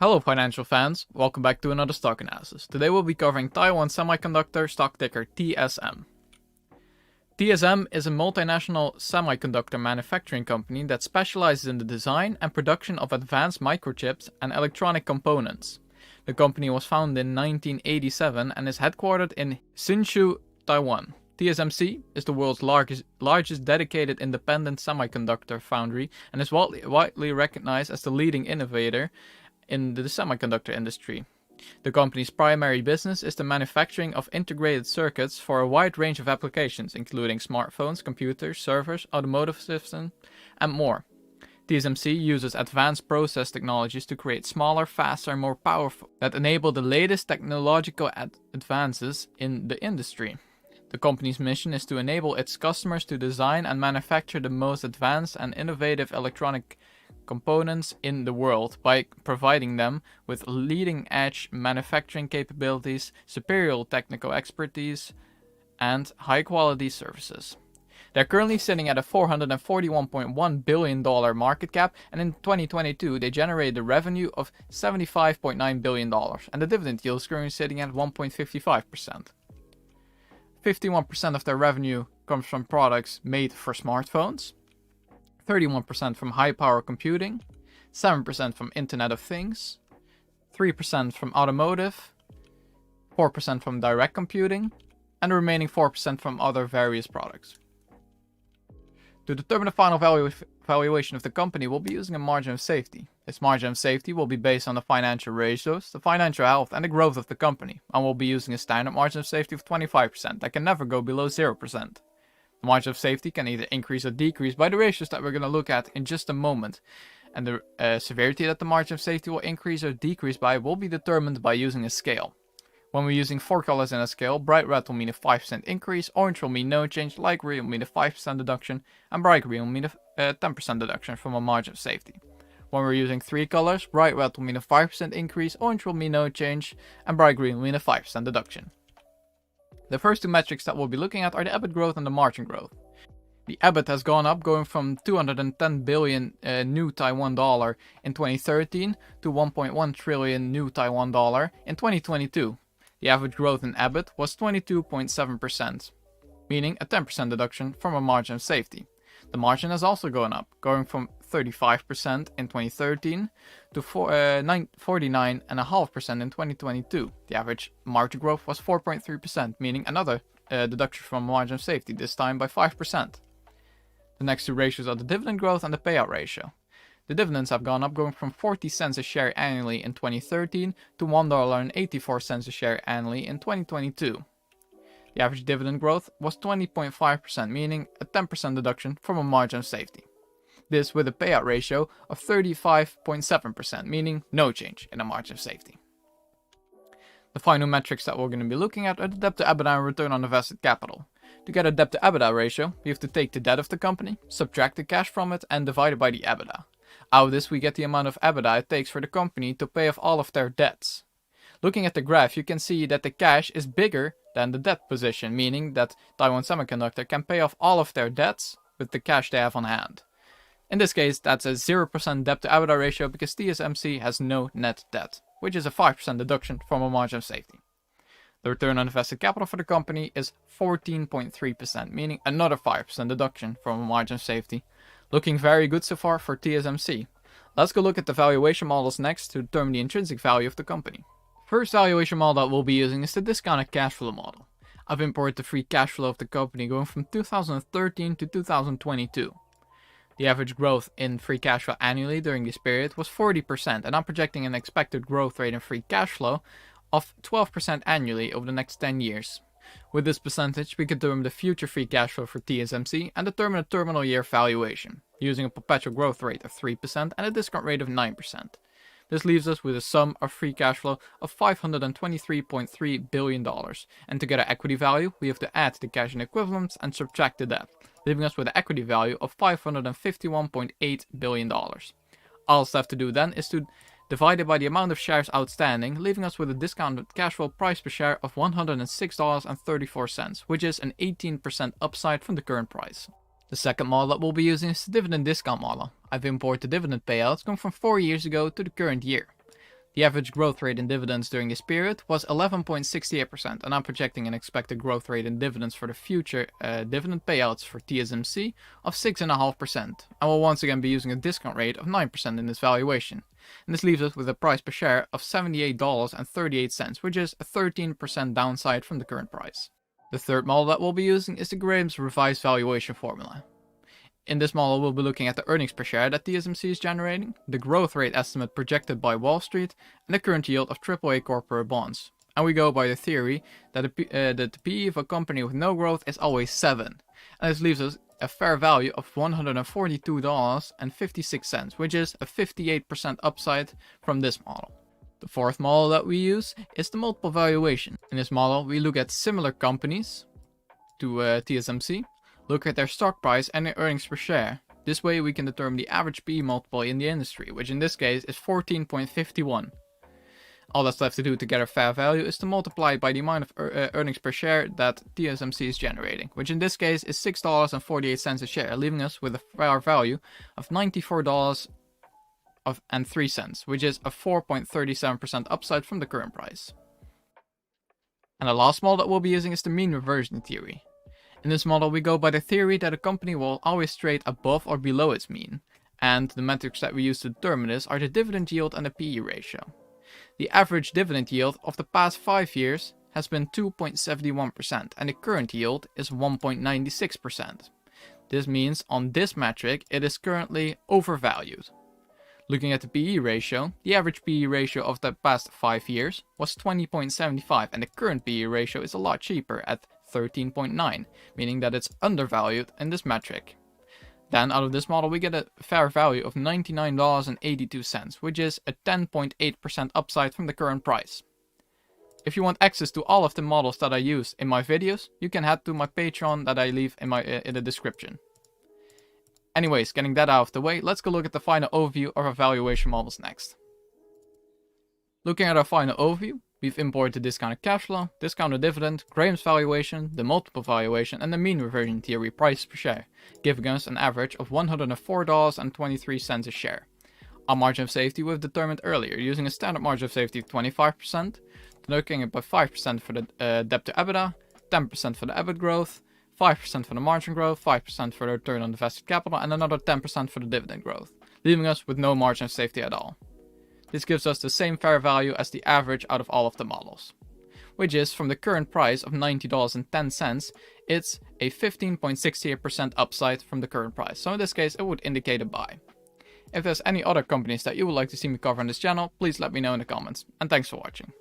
Hello financial fans, welcome back to another stock analysis. Today we'll be covering Taiwan Semiconductor, stock ticker TSM. TSM is a multinational semiconductor manufacturing company that specializes in the design and production of advanced microchips and electronic components. The company was founded in 1987 and is headquartered in Hsinchu, Taiwan. TSMC is the world's largest dedicated independent semiconductor foundry and is widely recognized as the leading innovator in the semiconductor industry. The company's primary business is the manufacturing of integrated circuits for a wide range of applications, including smartphones, computers, servers, automotive systems, and more. TSMC uses advanced process technologies to create smaller, faster, and more powerful that enable the latest technological advances in the industry. The company's mission is to enable its customers to design and manufacture the most advanced and innovative electronic components in the world by providing them with leading-edge manufacturing capabilities, superior technical expertise, and high-quality services. They're currently sitting at a $441.1 billion market cap, and in 2022 they generated a revenue of $75.9 billion, and the dividend yield is currently sitting at 1.55%. 51% of their revenue comes from products made for smartphones, 31% from high-power computing, 7% from Internet of Things, 3% from automotive, 4% from direct computing, and the remaining 4% from other various products. To determine the final valuation of the company, we'll be using a margin of safety. This margin of safety will be based on the financial ratios, the financial health, and the growth of the company, and we'll be using a standard margin of safety of 25% that can never go below 0%. The margin of safety can either increase or decrease by the ratios that we're going to look at in just a moment, and the severity that the margin of safety will increase or decrease by will be determined by using a scale. When we're using 4 colors in a scale, bright red will mean a 5% increase, orange will mean no change, light green will mean a 5% deduction, and bright green will mean a 10% deduction from a margin of safety. When we're using 3 colors, bright red will mean a 5% increase, orange will mean no change, and bright green will mean a 5% deduction. The first two metrics that we'll be looking at are the EBIT growth and the margin growth. The EBIT has gone up, going from 210 billion new Taiwan dollar in 2013 to 1.1 trillion new Taiwan dollar in 2022. The average growth in EBIT was 22.7%, meaning a 10% deduction from a margin of safety. The margin has also gone up, going from 35% in 2013 to 49.5% in 2022. The average margin growth was 4.3%, meaning another deduction from a margin of safety, this time by 5%. The next two ratios are the dividend growth and the payout ratio. The dividends have gone up, going from 40 cents a share annually in 2013 to $1.84 a share annually in 2022. The average dividend growth was 20.5%, meaning a 10% deduction from a margin of safety. This with a payout ratio of 35.7%, meaning no change in a margin of safety. The final metrics that we're going to be looking at are the debt to EBITDA and return on invested capital. To get a debt to EBITDA ratio, we have to take the debt of the company, subtract the cash from it, and divide it by the EBITDA. Out of this we get the amount of EBITDA it takes for the company to pay off all of their debts. Looking at the graph, you can see that the cash is bigger than the debt position, meaning that Taiwan Semiconductor can pay off all of their debts with the cash they have on hand. In this case, that's a 0% debt to EBITDA ratio because TSMC has no net debt, which is a 5% deduction from a margin of safety. The return on invested capital for the company is 14.3%, meaning another 5% deduction from a margin of safety. Looking very good so far for TSMC. Let's go look at the valuation models next to determine the intrinsic value of the company. First valuation model that we'll be using is the discounted cash flow model. I've imported the free cash flow of the company going from 2013 to 2022. The average growth in free cash flow annually during this period was 40%, and I'm projecting an expected growth rate in free cash flow of 12% annually over the next 10 years. With this percentage, we can determine the future free cash flow for TSMC and determine a terminal year valuation, using a perpetual growth rate of 3% and a discount rate of 9%. This leaves us with a sum of free cash flow of $523.3 billion, and to get our equity value, we have to add the cash and equivalents and subtract the debt, leaving us with an equity value of $551.8 billion. All that's left to do then is to divide it by the amount of shares outstanding, leaving us with a discounted cash flow price per share of $106.34, which is an 18% upside from the current price. The second model that we'll be using is the dividend discount model. I've imported the dividend payouts going from 4 years ago to the current year. The average growth rate in dividends during this period was 11.68%, and I'm projecting an expected growth rate in dividends for the future dividend payouts for TSMC of 6.5%. I will once again be using a discount rate of 9% in this valuation. And this leaves us with a price per share of $78.38, which is a 13% downside from the current price. The third model that we'll be using is the Graham's revised valuation formula. In this model, we'll be looking at the earnings per share that TSMC is generating, the growth rate estimate projected by Wall Street, and the current yield of AAA corporate bonds. And we go by the theory that the PE of a company with no growth is always 7. And this leaves us a fair value of $142.56, which is a 58% upside from this model. The fourth model that we use is the multiple valuation. In this model, we look at similar companies to TSMC, look at their stock price and their earnings per share. This way we can determine the average PE multiple in the industry, which in this case is 14.51. All that's left to do to get a fair value is to multiply it by the amount of earnings per share that TSMC is generating, which in this case is $6.48 a share, leaving us with a fair value of $94.03, which is a 4.37% upside from the current price. And the last model that we'll be using is the mean reversion theory. In this model, we go by the theory that a company will always trade above or below its mean, and the metrics that we use to determine this are the dividend yield and the PE ratio. The average dividend yield of the past 5 years has been 2.71%, and the current yield is 1.96%. This means on this metric, it is currently overvalued. Looking at the PE ratio, the average PE ratio of the past 5 years was 20.75, and the current PE ratio is a lot cheaper at 13.9, meaning that it's undervalued in this metric. Then out of this model we get a fair value of $99.82, which is a 10.8% upside from the current price. If you want access to all of the models that I use in my videos, you can head to my Patreon that I leave in the description. Anyways, getting that out of the way, let's go look at the final overview of our valuation models next. Looking at our final overview, we've imported the discounted cash flow, discounted dividend, Graham's valuation, the multiple valuation, and the mean reversion theory price per share, giving us an average of $104.23 a share. Our margin of safety we've determined earlier, using a standard margin of safety of 25%, looking at by 5% for the debt to EBITDA, 10% for the EBIT growth, 5% for the margin growth, 5% for the return on invested capital, and another 10% for the dividend growth, leaving us with no margin of safety at all. This gives us the same fair value as the average out of all of the models, which is from the current price of $90.10, it's a 15.68% upside from the current price. So in this case, it would indicate a buy. If there's any other companies that you would like to see me cover on this channel, please let me know in the comments, and thanks for watching.